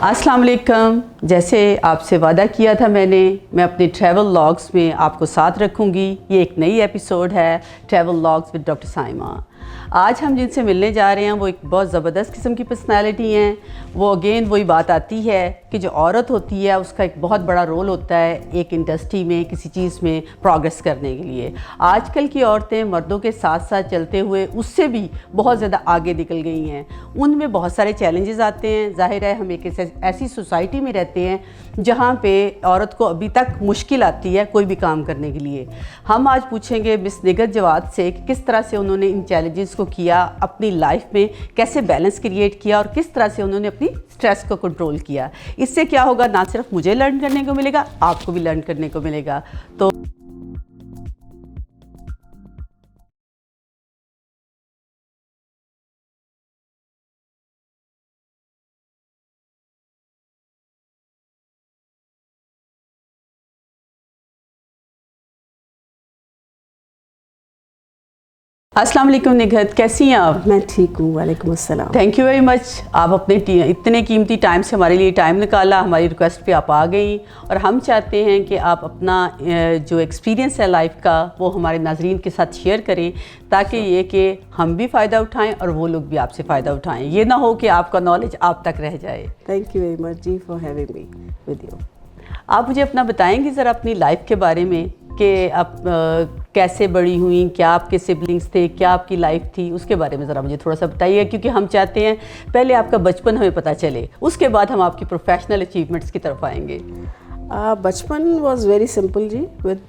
अस्सलाम वालेकुम। जैसे आपसे वादा किया था मैं अपने ट्रैवल व्लॉग्स में आपको साथ रखूँगी। ये एक नई एपिसोड है travel vlogs with doctor Saima. आज हम जिनसे मिलने जा रहे हैं वो एक बहुत ज़बरदस्त किस्म की पर्सनैलिटी हैं। वो अगेन वही बात आती है कि जो औरत होती है उसका एक बहुत बड़ा रोल होता है एक इंडस्ट्री में किसी चीज़ में प्रोग्रेस करने के लिए। आजकल की औरतें मर्दों के साथ साथ चलते हुए उससे भी बहुत ज़्यादा आगे निकल गई हैं। उनमें बहुत सारे चैलेंजेस आते हैं। ज़ाहिर है हम एक ऐसी सोसाइटी में रहते हैं जहाँ पे औरत को अभी तक मुश्किल आती है कोई भी काम करने के लिए। हम आज पूछेंगे मिस निगहत जवाद से कि किस तरह से उन्होंने इन चैलेंजेस को किया, अपनी लाइफ में कैसे बैलेंस क्रिएट किया और किस तरह से उन्होंने अपनी स्ट्रेस को कंट्रोल किया। इससे क्या होगा, ना सिर्फ मुझे लर्न करने को मिलेगा, आपको भी लर्न करने को मिलेगा। तो अस्सलाम वालेकुम निगहत, कैसी हैं आप? मैं ठीक हूँ, वालेकुम अस्सलाम। Thank you very much. आप अपने इतने कीमती टाइम से हमारे लिए टाइम निकाला, हमारी रिक्वेस्ट पे आप आ गई और हम चाहते हैं कि आप अपना जो एक्सपीरियंस है लाइफ का वो हमारे नाजरीन के साथ शेयर करें ताकि ये कि हम भी फ़ायदा उठाएं और वो लोग भी आपसे फ़ायदा उठाएं। ये ना हो कि आपका नॉलेज आप तक रह जाए। थैंक यू वेरी मच जी for having me with you. आप मुझे अपना बताएंगी ज़रा अपनी लाइफ के बारे में कि आप कैसे बड़ी हुई, क्या आपके सिबलिंग्स थे, क्या आपकी लाइफ थी, उसके बारे में ज़रा मुझे थोड़ा सा बताइए, क्योंकि हम चाहते हैं पहले आपका बचपन हमें पता चले, उसके बाद हम आपकी प्रोफेशनल अचीवमेंट्स की तरफ आएंगे। बचपन वाज वेरी सिंपल जी with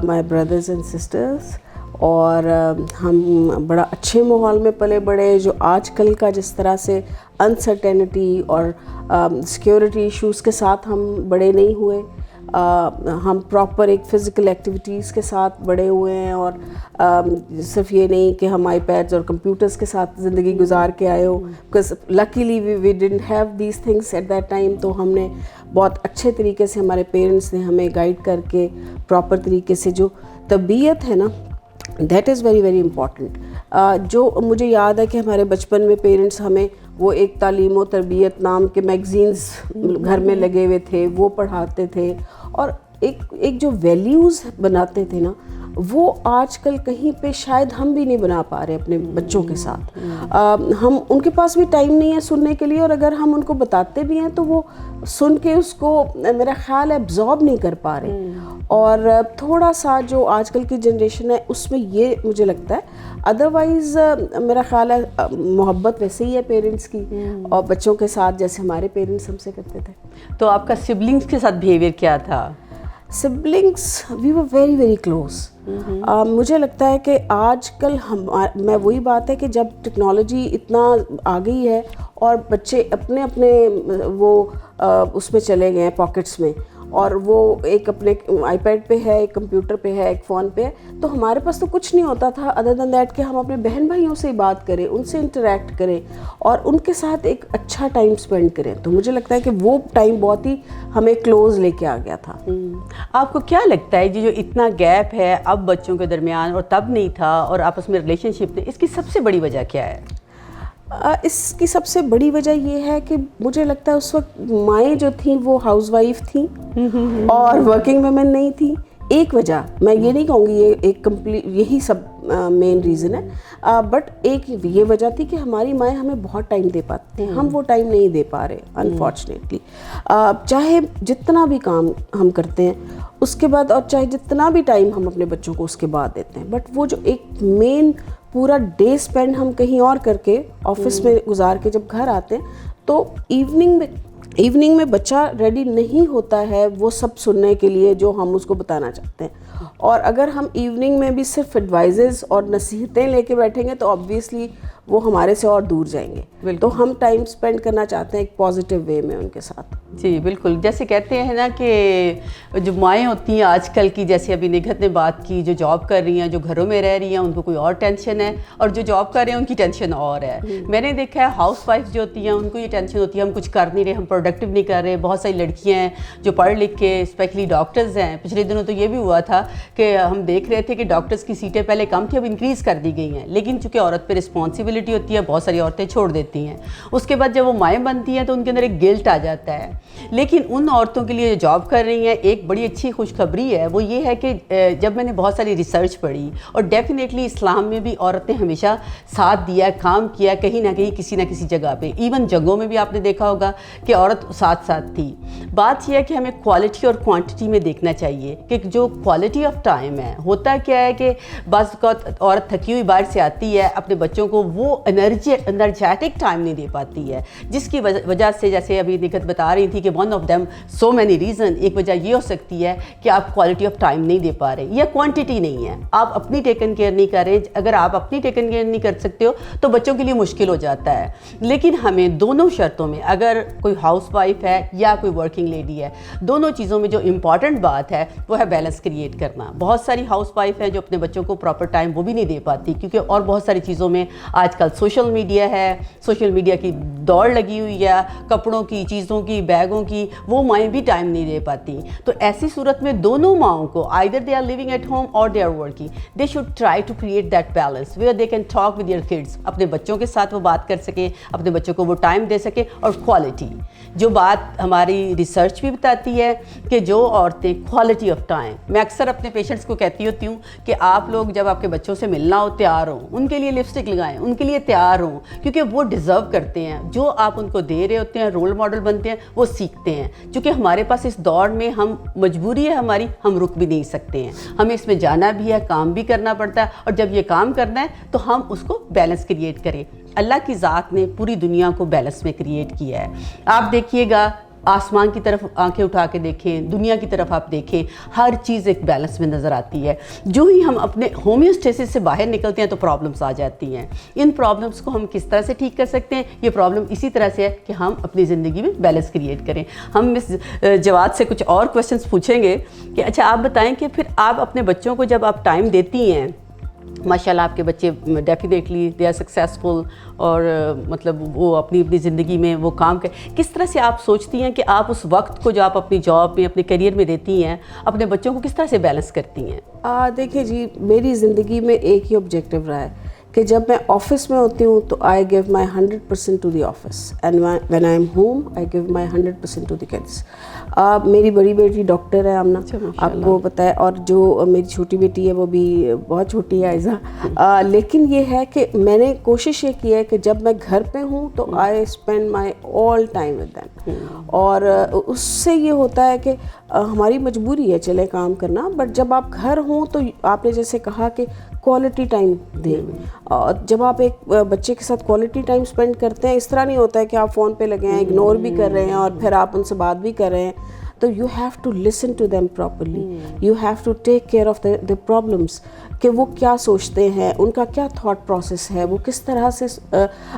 my brothers and sisters, और हम बड़ा अच्छे माहौल में पले बड़े। जो आजकल का जिस तरह से अनसर्टेनिटी और सिक्योरिटी इश्यूज़ के साथ हम बड़े नहीं हुए। हम प्रॉपर एक फ़िज़िकल एक्टिविटीज़ के साथ बड़े हुए हैं, और सिर्फ ये नहीं कि हम आईपैड्स और कंप्यूटर्स के साथ ज़िंदगी गुजार के आए हो, because luckily we didn't have these things at that time. तो हमने बहुत अच्छे तरीके से, हमारे पेरेंट्स ने हमें गाइड करके प्रॉपर तरीके से, जो तबीयत है ना, that is very very important. जो मुझे याद है कि हमारे बचपन में पेरेंट्स हमें वो एक तालीम व तरबियत नाम के मैगज़ीन्स घर में लगे हुए थे, वो पढ़ाते थे, और एक जो वैल्यूज़ बनाते थे ना, वो आजकल कहीं पे शायद हम भी नहीं बना पा रहे अपने बच्चों के साथ। हम उनके पास भी टाइम नहीं है सुनने के लिए, और अगर हम उनको बताते भी हैं तो वो सुन के उसको मेरा ख्याल है एब्जॉर्ब नहीं कर पा रहे। और थोड़ा सा जो आजकल की जनरेशन है उसमें ये मुझे लगता है। अदरवाइज़ मेरा ख्याल है मोहब्बत वैसे ही है पेरेंट्स की और बच्चों के साथ, जैसे हमारे पेरेंट्स हमसे करते थे। तो आपका सिबलिंग्स के साथ बिहेवियर क्या था? Siblings we were very very close. मुझे लगता है कि आजकल मैं वही बात है कि जब टेक्नोलॉजी इतना आ गई है और बच्चे अपने अपने वो उसमें चले गए हैं पॉकेट्स में, और वो एक अपने आईपैड पे है, एक कंप्यूटर पे है, एक फ़ोन पे है, तो हमारे पास तो कुछ नहीं होता था अदर देन दैट कि हम अपने बहन भाइयों से ही बात करें, उनसे इंटरेक्ट करें और उनके साथ एक अच्छा टाइम स्पेंड करें। तो मुझे लगता है कि वो टाइम बहुत ही हमें क्लोज लेके आ गया था। आपको क्या लगता है जो इतना गैप है अब बच्चों के दरमियान और तब नहीं था और आपस में रिलेशनशिप में, इसकी सबसे बड़ी वजह क्या है? इसकी सबसे बड़ी वजह ये है कि मुझे लगता है उस वक्त माएँ जो थीं वो हाउसवाइफ थीं और वर्किंग वुमेन नहीं थी। एक वजह, मैं ये नहीं कहूँगी ये एक कंप्लीट यही सब मेन रीज़न है, बट एक ये वजह थी कि हमारी माएँ हमें बहुत टाइम दे पाती थी, हम वो टाइम नहीं दे पा रहे अनफॉर्चुनेटली। चाहे जितना भी काम हम करते हैं उसके बाद, और चाहे जितना भी टाइम हम अपने बच्चों को उसके बाद देते हैं, बट वो जो एक मेन पूरा डे स्पेंड हम कहीं और करके ऑफिस में गुजार के जब घर आते हैं तो इवनिंग में बच्चा रेडी नहीं होता है वो सब सुनने के लिए जो हम उसको बताना चाहते हैं। और अगर हम इवनिंग में भी सिर्फ एडवाइजेस और नसीहतें लेके बैठेंगे तो ऑब्वियसली वो हमारे से और दूर जाएंगे। तो हम टाइम स्पेंड करना चाहते हैं एक पॉजिटिव वे में उनके साथ। जी बिल्कुल, जैसे कहते हैं ना कि जो माएँ होती हैं आजकल की, जैसे अभी निगहत ने बात की, जो जॉब कर रही हैं, जो घरों में रह रही हैं, उनको कोई और टेंशन है, और जो जॉब कर रहे हैं उनकी टेंशन और है। मैंने देखा है हाउस वाइफ जो होती हैं उनको ये टेंशन होती है हम कुछ कर नहीं रहे, हम प्रोडक्टिव नहीं कर रहे। बहुत सारी लड़कियां हैं जो पढ़ लिख के स्पेशली डॉक्टर्स हैं, पिछले दिनों तो ये भी हुआ था कि हम देख रहे थे कि डॉक्टर्स की सीटें पहले कम थी, अब इंक्रीज़ कर दी गई हैं, लेकिन चूँकि औरत पे रिस्पॉन्सिबिलिटी होती है बहुत सारी औरतें छोड़ देती हैं। उसके बाद जब वो माएँ बनती हैं तो उनके अंदर एक गिल्ट आ जाता है। लेकिन उन औरतों के लिए जो जॉब कर रही हैं, एक बड़ी अच्छी खुशखबरी है, वो ये है कि जब मैंने बहुत सारी रिसर्च पढ़ी, और डेफिनेटली इस्लाम में भी औरतें हमेशा साथ दिया, काम किया, कहीं ना कहीं किसी ना किसी जगह पे, इवन जगहों में भी आपने देखा होगा कि औरत साथ साथ थी। बात यह है कि हमें क्वालिटी और क्वांटिटी में देखना चाहिए कि जो क्वालिटी ऑफ टाइम है, होता क्या है कि बस औरत थकी हुई बाहर से आती है, अपने बच्चों को वो एनर्जेटिक टाइम नहीं दे पाती है, जिसकी वजह से, जैसे अभी निखत बता रही थी कि one of them so many reason, एक वजह ये हो सकती है कि आप क्वालिटी ऑफ टाइम नहीं दे पा रहे या क्वांटिटी नहीं है, आप अपनी टेकन केयर नहीं कर रहे। अगर आप अपनी टेकन केयर नहीं कर सकते हो तो बच्चों के लिए मुश्किल हो जाता है। लेकिन हमें दोनों शर्तों में, अगर कोई हाउस वाइफ है या कोई वर्किंग लेडी है, दोनों चीज़ों में जो इम्पॉर्टेंट बात है वो है बैलेंस क्रिएट करना। बहुत सारी हाउस वाइफ है जो अपने बच्चों को प्रॉपर टाइम वो भी नहीं दे पाती, क्योंकि और बहुत सारी चीज़ों में आजकल सोशल मीडिया है, सोशल मीडिया की दौड़ लगी हुई है, कपड़ों की, चीज़ों की, बैगों की, वो माएँ भी टाइम नहीं दे पाती। तो ऐसी सूरत में दोनों माओं को, either they are living at home और they are working, they should try to create that balance where they can talk with their kids, अपने बच्चों के साथ वो बात कर सके, अपने बच्चों को वो टाइम दे सके। और क्वालिटी, जो बात हमारी रिसर्च भी बताती है कि जो औरतें क्वालिटी ऑफ टाइम, मैं अक्सर अपने पेशेंट्स को कहती होती हूँ कि आप लोग जब आपके बच्चों से मिलना हो, तैयार हो, उनके लिए लिपस्टिक लगाएं, उनके लिए तैयार हो, क्योंकि वो डिज़र्व करते हैं। जो आप उनको दे रहे होते हैं, रोल मॉडल बनते हैं, वो सीखते हैं। क्योंकि हमारे पास इस दौर में हम मजबूरी है हमारी, हम रुक भी नहीं सकते हैं, हमें इसमें जाना भी है, काम भी करना पड़ता है, और जब ये काम करना है तो हम उसको बैलेंस क्रिएट करें। अल्लाह की ज़ात ने पूरी दुनिया को बैलेंस में क्रिएट किया है। आप देखिएगा, आसमान की तरफ आंखें उठा के देखें, दुनिया की तरफ आप देखें, हर चीज़ एक बैलेंस में नज़र आती है। जो ही हम अपने होम्योस्टेसिस से बाहर निकलते हैं तो प्रॉब्लम्स आ जाती हैं। इन प्रॉब्लम्स को हम किस तरह से ठीक कर सकते हैं? ये प्रॉब्लम इसी तरह से है कि हम अपनी ज़िंदगी में बैलेंस क्रिएट करें। हम मिस जवाद से कुछ और क्वेश्चंस पूछेंगे कि अच्छा आप बताएं कि फिर आप अपने बच्चों को जब आप टाइम देती हैं, माशाल्लाह आपके बच्चे डेफिनेटली दे आर सक्सेसफुल, और मतलब वो अपनी ज़िंदगी में वो काम कर, किस तरह से आप सोचती हैं कि आप उस वक्त को जो आप अपनी जॉब में, अपने करियर में देती हैं, अपने बच्चों को किस तरह से बैलेंस करती हैं? देखिए जी, मेरी ज़िंदगी में एक ही ऑब्जेक्टिव रहा है कि जब मैं ऑफिस में होती हूँ तो I give my 100% to the office, and when I am home I give my 100% to the kids. मेरी बड़ी बेटी डॉक्टर है आमना, आपको पता है, और जो मेरी छोटी बेटी है वो भी बहुत छोटी है, आयज़ा। लेकिन ये है कि मैंने कोशिश ये की है कि जब मैं घर पे हूँ तो आई spend my all time with them, और उससे ये होता है कि हमारी मजबूरी है चले काम करना, बट जब आप घर हों तो आपने जैसे कहा कि क्वालिटी टाइम दें। और जब आप एक बच्चे के साथ क्वालिटी टाइम स्पेंड करते हैं, इस तरह नहीं होता है कि आप फ़ोन पे लगे हैं, इग्नोर भी कर रहे हैं और फिर आप उनसे बात भी कर रहे हैं, तो you have to listen to them properly, you have to take care of the problems, कि वो क्या सोचते हैं, उनका क्या थॉट प्रोसेस है, वो किस तरह से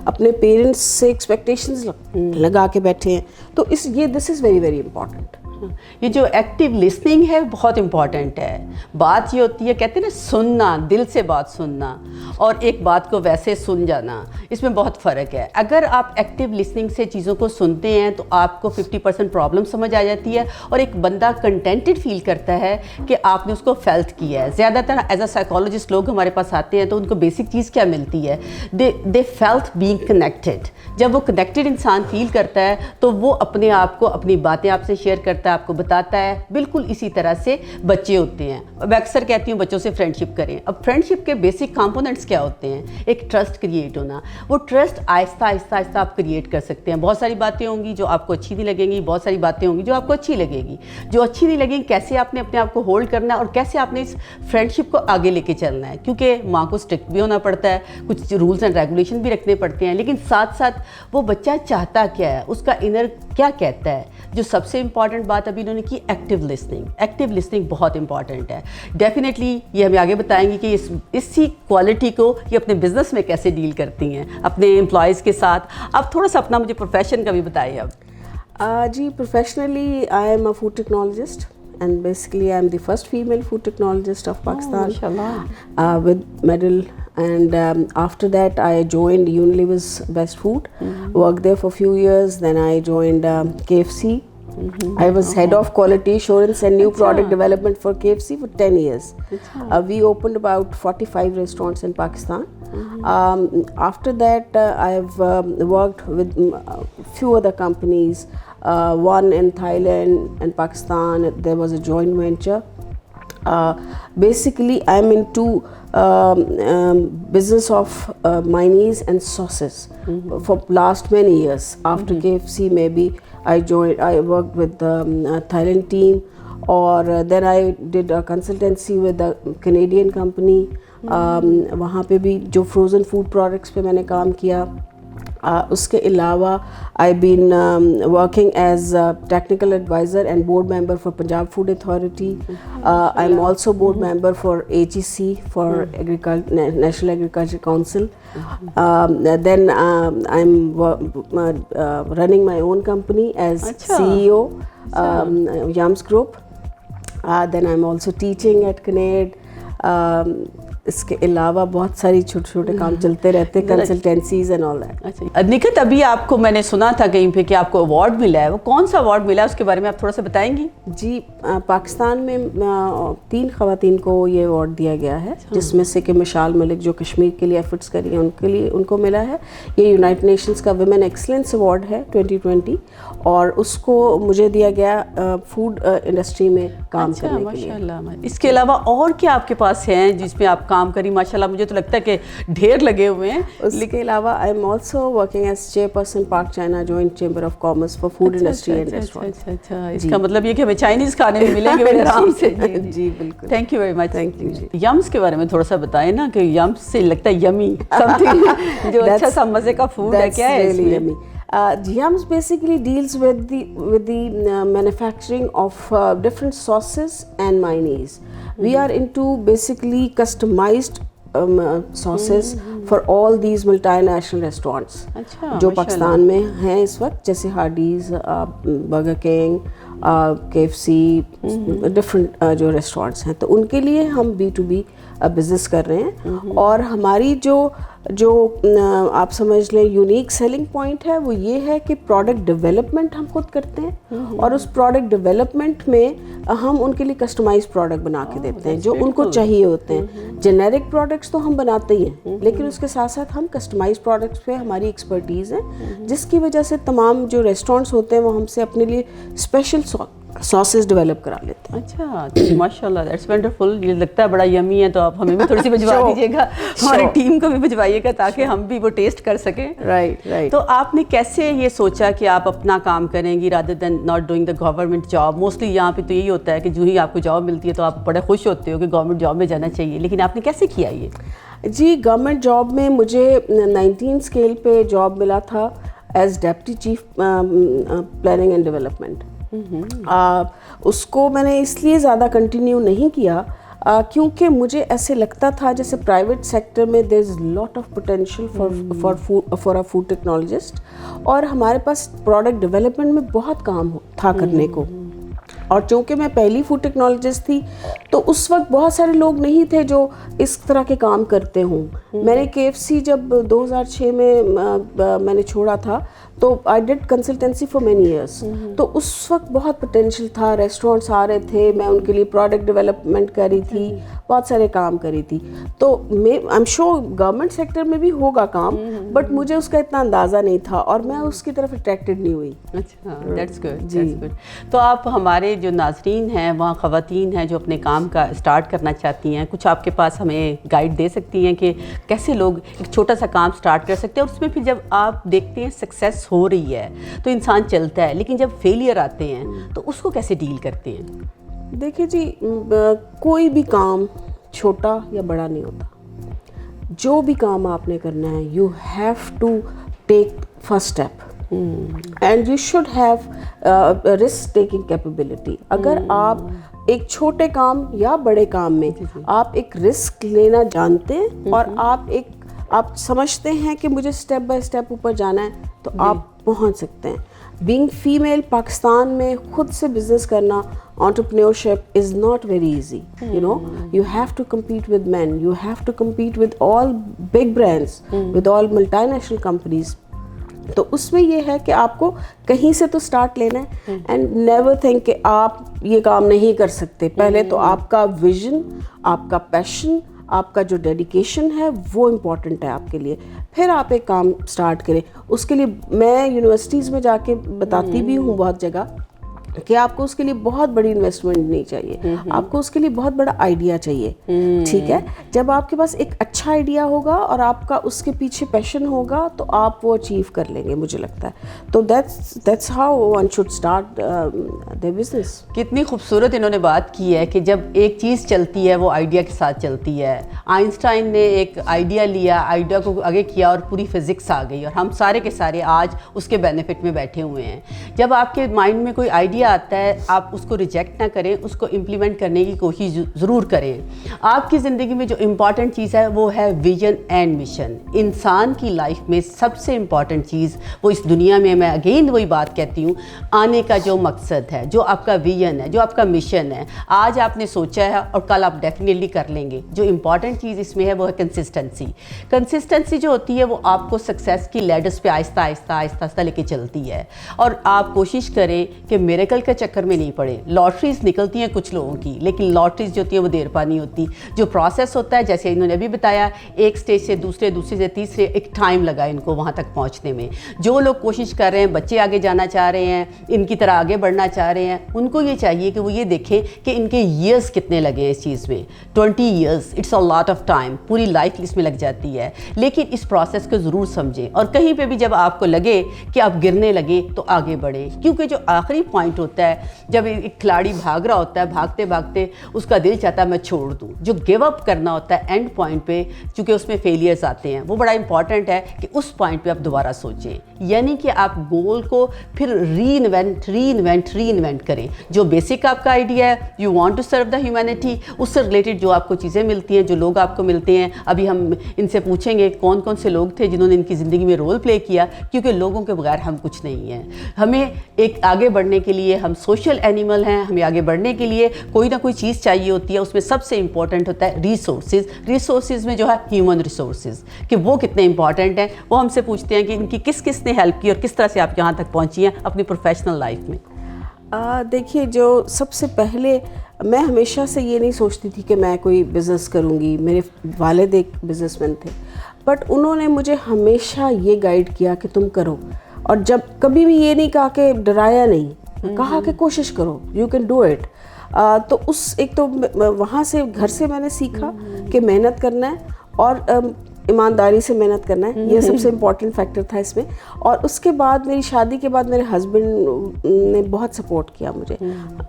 अपने पेरेंट्स से एक्सपेक्टेशंस लगा के बैठे हैं। तो this is very very important. ये जो एक्टिव लिसनिंग है बहुत इम्पॉर्टेंट है। बात ये होती है, कहते हैं ना, सुनना, दिल से बात सुनना, और एक बात को वैसे सुन जाना, इसमें बहुत फ़र्क है। अगर आप एक्टिव लिसनिंग से चीज़ों को सुनते हैं तो आपको 50% प्रॉब्लम समझ आ जाती है, और एक बंदा कंटेंटेड फील करता है कि आपने उसको फेल्ट किया है। ज़्यादातर एज अ साइकोलॉजिस्ट लोग हमारे पास आते हैं तो उनको बेसिक चीज़ क्या मिलती है? They felt being connected. जब वो कनेक्टेड इंसान फील करता है तो वो अपने आप को, अपनी बातें आपसे शेयर करता है, आपको बताता है। बिल्कुल इसी तरह से बच्चे होते हैं। मैं अक्सर कहती हूँ बच्चों से फ्रेंडशिप करें। अब फ्रेंडशिप के बेसिक कंपोनेंट्स क्या होते हैं? एक ट्रस्ट क्रिएट होना। वो ट्रस्ट आहिस्ता आहिस्ता आहिस्ता आप क्रिएट कर सकते हैं। बहुत सारी बातें होंगी जो आपको अच्छी नहीं लगेंगी, बहुत सारी बातें होंगी जो आपको अच्छी लगेगी। जो अच्छी नहीं लगेंगी, कैसे आपने अपने आप को होल्ड करना है और कैसे आपने इस फ्रेंडशिप को आगे लेके चलना है। क्योंकि माँ को स्ट्रिक्ट भी होना पड़ता है, कुछ रूल्स एंड रेगुलेशन भी रखने पड़ते हैं, लेकिन साथ साथ वो बच्चा चाहता क्या है, उसका इनर क्या कहता है। जो सबसे इंपॉर्टेंट बात अभी इन्होंने की, एक्टिव लिसनिंग। एक्टिव लिसनिंग बहुत इंपॉर्टेंट है। डेफिनेटली ये हमें आगे बताएंगे कि इसी क्वालिटी को ये अपने बिजनेस में कैसे डील करती हैं अपने एम्प्लॉयज़ के साथ। अब थोड़ा सा अपना मुझे प्रोफेशन का भी बताइए। अब जी, professionally I am a food technologist, and basically I am the first female food technologist of Pakistan, mashallah, with medal and after that I joined Unilever's Best Food, worked there for a few years. Then I joined KFC. I was head of quality assurance and new product development for KFC for 10 years. We opened about 45 restaurants in Pakistan. After that, I've worked with a few other companies, one in Thailand and Pakistan. There was a joint venture. Basically, I'm into business of mayonnaise and sauces for last many years. After KFC, maybe I worked with the Thailand team, or then I did a consultancy with a Canadian company. وہاں پہ بھی جو frozen food products پہ میں نے کام کیا. اس کے علاوہ I been working as technical advisor and board member for Punjab food authority. I am also board member for AGC, for national agriculture council. Then I am running my own company as CEO یمز group. Then I am also teaching at Kinnaird. اس کے علاوہ بہت ساری چھوٹے چھوٹے کام چلتے رہتے, کنسلٹینسیز اینڈ آل دیٹ. اچھا نکھت, ابھی آپ کو میں نے سنا تھا کہیں پہ کہ آپ کو ایوارڈ ملا ہے, وہ کون سا ایوارڈ ملا ہے اس کے بارے میں آپ تھوڑا سا بتائیں گی؟ جی, پاکستان میں 3 خواتین کو یہ ایوارڈ دیا گیا ہے, جس میں سے کہ مشال ملک جو کشمیر کے لیے ایفرٹس کری ہیں ان کو ملا ہے. یہ یونائٹڈ نیشنز کا ویمن ایکسلنس ایوارڈ ہے 2020, اور اس کو مجھے دیا گیا فوڈ انڈسٹری میں کام کرنے کے لیے. ماشاءاللہ. اس کے علاوہ اور کیا آپ کے پاس ہیں جس میں آپ کام کری؟ ماشاءاللہ مجھے تو لگتا ہے کہ ڈھیر لگے ہوئے ہیں. اس کے علاوہ I am also working as chairperson Pak China joint chamber of commerce for food industry and restaurant. اچھا, اس کا مطلب یہ کہ ہمیں چائنیز کھانے بھی ملیں گے بڑے آرام سے. جی بالکل. Thank you very much. Thank you. یمز کے بارے میں تھوڑا سا بتائیں نا, کہ یمز سے لگتا ہے یمی سم تھنگ جو اچھا سا مزے کا فوڈ ہے, کیا ہے اس میں؟ Yums basically deals with the manufacturing of different sauces and mayonnaise. We are into basically customized sauces for all these multinational restaurants جو پاکستان میں ہیں اس وقت, جیسے ہارڈیز, برگر کنگ, KFC, ڈفرینٹ جو ریسٹورینٹس ہیں, تو ان کے لیے ہم B2B بزنس کر رہے ہیں. اور ہماری جو آپ سمجھ لیں یونیک سیلنگ پوائنٹ ہے وہ یہ ہے کہ پروڈکٹ ڈیولپمنٹ ہم خود کرتے ہیں, اور اس پروڈکٹ ڈیولپمنٹ میں ہم ان کے لیے کسٹمائز پروڈکٹ بنا کے دیتے ہیں جو ان کو چاہیے ہوتے ہیں. جنیرک پروڈکٹس تو ہم بناتے ہی ہیں, لیکن اس کے ساتھ ساتھ ہم کسٹمائز پروڈکٹس پہ ہماری ایکسپرٹیز ہے, جس کی وجہ سے تمام جو ریسٹورینٹس ہوتے ہیں وہ ہم سے اپنے لیے اسپیشل ساسز ڈیولپ کرا لیتے ہیں. اچھا ماشاء اللہ, دیٹس ونڈرفل. یہ لگتا ہے بڑا یمی ہے, تو آپ ہمیں بھی تھوڑی سی بھجوا دیجیے گا, ہماری ٹیم کو بھی بھجوائیے گا تاکہ ہم بھی وہ ٹیسٹ کر سکیں. Right right. تو آپ نے کیسے یہ سوچا کہ آپ اپنا کام کریں گی rather than not doing the government job? Mostly یہاں پہ تو یہی ہوتا ہے کہ جو ہی آپ کو جاب ملتی ہے تو آپ بڑے خوش ہوتے ہو کہ گورنمنٹ جاب میں جانا چاہیے, لیکن آپ نے کیسے کیا یہ؟ جی, گورنمنٹ جاب میں مجھے 19 اسکیل پہ جاب ملا تھا as deputy chief planning and development. اس کو میں نے اس لیے زیادہ کنٹینیو نہیں کیا کیونکہ مجھے ایسے لگتا تھا جیسے پرائیویٹ سیکٹر میں there is lot of potential for a food technologist, اور ہمارے پاس پروڈکٹ ڈیولپمنٹ میں بہت کام تھا کرنے کو. اور چونکہ میں پہلی فوڈ ٹیکنالوجسٹ تھی تو اس وقت بہت سارے لوگ نہیں تھے جو اس طرح کے کام کرتے ہوں. میں نے KFC جب 2006 میں نے چھوڑا تھا تو I did consultancy for many years. تو اس وقت بہت پوٹینشیل تھا, ریسٹورینٹس آ رہے تھے, میں ان کے لیے پروڈکٹ ڈیولپمنٹ کری تھی, بہت سارے کام کری تھی. تو میں I am sure government sector میں بھی ہوگا کام, بٹ مجھے اس کا اتنا اندازہ نہیں تھا اور میں اس کی طرف اٹریکٹڈ نہیں ہوئی. اچھا, دیٹس گڈ. جی, تو آپ ہمارے جو ناظرین ہیں وہاں خواتین ہیں جو اپنے کام کا اسٹارٹ کرنا چاہتی ہیں, کچھ آپ کے پاس ہمیں گائیڈ دے سکتی ہیں کہ کیسے لوگ ایک چھوٹا سا کام اسٹارٹ کر سکتے ہیں, اور اس میں پھر جب آپ دیکھتے ہیں سکسیس ہو رہی ہے تو انسان چلتا ہے, لیکن جب فیلئر آتے ہیں تو اس کو کیسے ڈیل کرتے ہیں؟ دیکھیے جی, کوئی بھی کام چھوٹا یا بڑا نہیں ہوتا. جو بھی کام آپ نے کرنا ہے you have to take first step and you should have risk taking capability. اگر آپ ایک چھوٹے کام یا بڑے کام میں آپ ایک رسک لینا جانتے ہیں اور آپ سمجھتے ہیں کہ مجھے اسٹیپ بائی اسٹیپ اوپر جانا ہے تو آپ پہنچ سکتے ہیں. बीइंग फीमेल पाकिस्तान में खुद से बिजनेस करना, entrepreneurship is not very easy. You know, you have to compete with men, you have to compete with all big brands, with all multinational companies. तो उसमें ये है कि आपको कहीं से तो स्टार्ट लेना है, एंड नेवर थिंक कि आप ये काम नहीं कर सकते. पहले तो आपका विजन, आपका पैशन, आपका जो डेडिकेशन है वो इम्पॉर्टेंट है आपके लिए, फिर आप एक काम स्टार्ट करें. उसके लिए मैं यूनिवर्सिटीज़ में जाके बताती भी हूँ बहुत जगह कि आपको उसके लिए बहुत बड़ी इन्वेस्टमेंट नहीं चाहिए, आपको उसके लिए बहुत बड़ा आइडिया चाहिए. ठीक है, जब आपके पास एक अच्छा आइडिया होगा और आपका उसके पीछे पैशन होगा तो आप वो अचीव कर लेंगे, मुझे लगता है. तो that's how one should start their business. कितनी खूबसूरत इन्होंने बात की है कि जब एक चीज़ चलती है वो आइडिया के साथ चलती है. आइंस्टाइन ने एक आइडिया लिया, आइडिया को आगे किया और पूरी फिज़िक्स आ गई, और हम सारे के सारे आज उसके बेनिफिट में बैठे हुए हैं. जब आपके माइंड में कोई आइडिया आता है, आप उसको रिजेक्ट ना करें, उसको इम्प्लीमेंट करने की कोशिश ज़रूर करें. आपकी ज़िंदगी में जो इम्पॉर्टेंट चीज़ है वो है विजन एंड मिशन. इंसान की लाइफ में सबसे इम्पॉर्टेंट चीज़ वो इस दुनिया में, मैं अगेन वही बात कहती हूँ, आने का जो मकसद है, जो आपका विजन है, जो आपका मिशन है. आज आपने सोचा है और कल आप डेफिनेटली कर लेंगे. जो इम्पॉर्टेंट चीज़ इसमें है वो है कंसिस्टेंसी. कंसिस्टेंसी जो होती है वो आपको सक्सेस की लैडर्स पे आहिस्ता आहिस्ता आहिस्ता आहिस्ता लेके चलती है. और आप कोशिश करें कि मेरेकल के चक्कर में नहीं पड़े. लॉटरीज निकलती हैं कुछ लोगों की, लेकिन लॉटरीज जो होती है वो देर पा नहीं होती. जो प्रोसेस होता है, जैसे इन्होंने अभी बताया, एक स्टेज से दूसरे, दूसरे से तीसरे, एक टाइम लगा इनको वहाँ तक पहुँचने में. जो लोग कोशिश कर रहे हैं, बच्चे आगे जाना चाह रहे हैं, इनकी तरह आगे बढ़ना चाह रहे हैं, उनको ये चाहिए कि वो ये देखें कि इनके ईयर्स कितने लगे हैं इस चीज़ में. 20 years, it's a lot of time. पूरी लाइफ इसमें लग जाती है. लेकिन इस प्रोसेस को ज़रूर समझें, और कहीं पे भी जब आपको लगे कि आप गिरने लगे तो आगे बढ़ें. क्योंकि जो आखिरी पॉइंट होता है, जब एक खिलाड़ी भाग रहा होता है, भागते भागते उसका दिल चाहता है मैं छोड़ दूं, जो गिव अप करना होता है एंड पॉइंट पे, चूँकि उसमें फेलियर्स आते हैं, वो बड़ा इंपॉर्टेंट है कि उस पॉइंट पे आप दोबारा सोचें. यानी कि आप गोल को फिर रीइन्वेंट करें. जो बेसिक आपका आइडिया है, you want to serve the humanity, उससे रिलेटेड जो आपको चीज़ें मिलती हैं, जो लोग आपको मिलते हैं. अभी हम इनसे पूछेंगे कौन कौन से लोग थे जिन्होंने इनकी ज़िंदगी में रोल प्ले किया, क्योंकि लोगों के बगैर हम कुछ नहीं हैं. हमें एक आगे बढ़ने के लिए, हम सोशल एनिमल हैं, हमें आगे बढ़ने के लिए कोई ना कोई चीज़ चाहिए होती है. उसमें सबसे इंपॉर्टेंट होता है रिसोर्सेज में जो है ह्यूमन रिसोर्सेज, कि वो कितने इंपॉर्टेंट हैं. वो हमसे पूछते हैं कि इनकी किस किस ने हेल्प की और किस तरह से आप यहाँ तक पहुँची हैं अपनी प्रोफेशनल लाइफ में. देखिए, जो सबसे पहले मैं हमेशा से ये नहीं सोचती थी कि मैं कोई बिज़नेस करूँगी. मेरे वालिद एक बिज़नेसमैन थे, बट उन्होंने मुझे हमेशा ये गाइड किया कि तुम करो, और जब कभी भी ये नहीं कहा कि डराया नहीं, कहा कि कोशिश करो, यू कैन डू इट. तो उस एक तो वहाँ से, घर से मैंने सीखा कि मेहनत करना है और ईमानदारी से मेहनत करना है. ये सबसे इम्पॉर्टेंट फैक्टर था इसमें. और उसके बाद मेरी शादी के बाद मेरे हस्बैंड ने बहुत सपोर्ट किया मुझे.